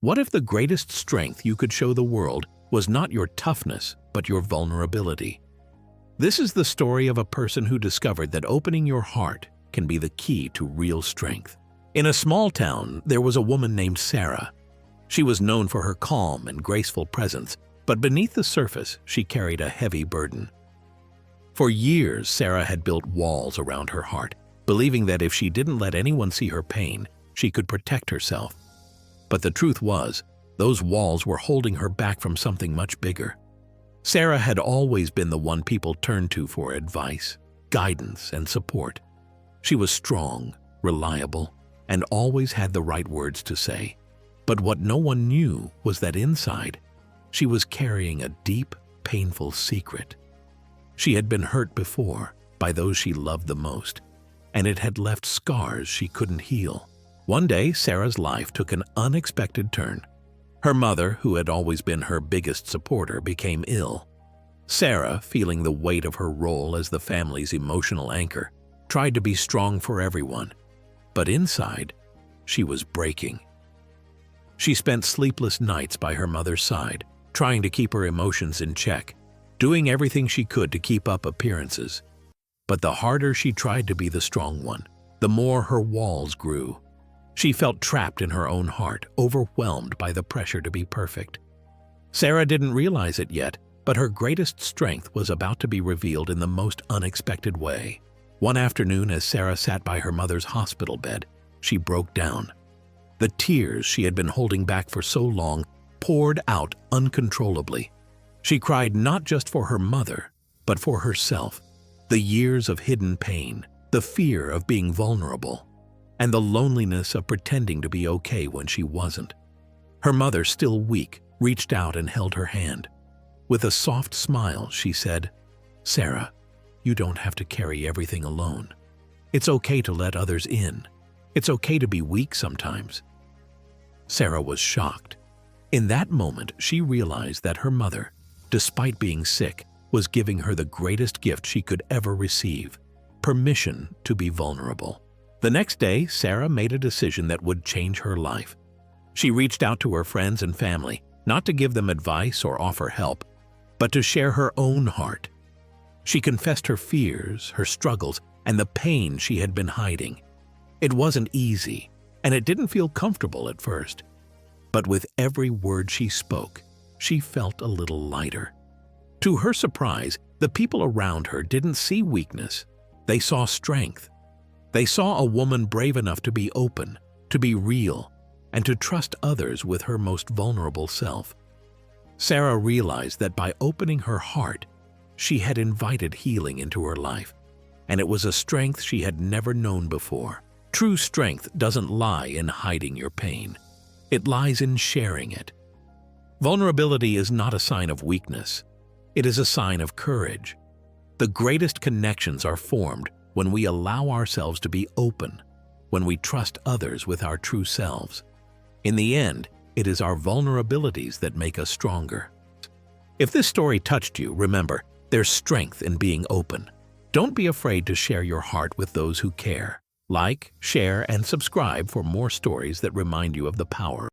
What if the greatest strength you could show the world was not your toughness, but your vulnerability? This is the story of a person who discovered that opening your heart can be the key to real strength. In a small town, there was a woman named Sarah. She was known for her calm and graceful presence, but beneath the surface, she carried a heavy burden. For years, Sarah had built walls around her heart, believing that if she didn't let anyone see her pain, she could protect herself. But the truth was, those walls were holding her back from something much bigger. Sarah had always been the one people turned to for advice, guidance, and support. She was strong, reliable, and always had the right words to say. But what no one knew was that inside, she was carrying a deep, painful secret. She had been hurt before by those she loved the most, and it had left scars she couldn't heal. One day, Sarah's life took an unexpected turn. Her mother, who had always been her biggest supporter, became ill. Sarah, feeling the weight of her role as the family's emotional anchor, tried to be strong for everyone, but inside, she was breaking. She spent sleepless nights by her mother's side, trying to keep her emotions in check, doing everything she could to keep up appearances. But the harder she tried to be the strong one, the more her walls grew. She felt trapped in her own heart, overwhelmed by the pressure to be perfect. Sarah didn't realize it yet, but her greatest strength was about to be revealed in the most unexpected way. One afternoon, as Sarah sat by her mother's hospital bed, she broke down. The tears she had been holding back for so long poured out uncontrollably. She cried not just for her mother, but for herself. The years of hidden pain, the fear of being vulnerable, and the loneliness of pretending to be okay when she wasn't. Her mother, still weak, reached out and held her hand. With a soft smile, she said, "Sarah, you don't have to carry everything alone. It's okay to let others in. It's okay to be weak sometimes." Sarah was shocked. In that moment, she realized that her mother, despite being sick, was giving her the greatest gift she could ever receive: permission to be vulnerable. The next day, Sarah made a decision that would change her life. She reached out to her friends and family, not to give them advice or offer help, but to share her own heart. She confessed her fears, her struggles, and the pain she had been hiding. It wasn't easy, and it didn't feel comfortable at first. But with every word she spoke, she felt a little lighter. To her surprise, the people around her didn't see weakness. They saw strength. They saw a woman brave enough to be open, to be real, and to trust others with her most vulnerable self. Sarah realized that by opening her heart, she had invited healing into her life, and it was a strength she had never known before. True strength doesn't lie in hiding your pain. It lies in sharing it. Vulnerability is not a sign of weakness. It is a sign of courage. The greatest connections are formed when we allow ourselves to be open, when we trust others with our true selves. In the end, it is our vulnerabilities that make us stronger. If this story touched you, remember, there's strength in being open. Don't be afraid to share your heart with those who care. Like, share, and subscribe for more stories that remind you of the power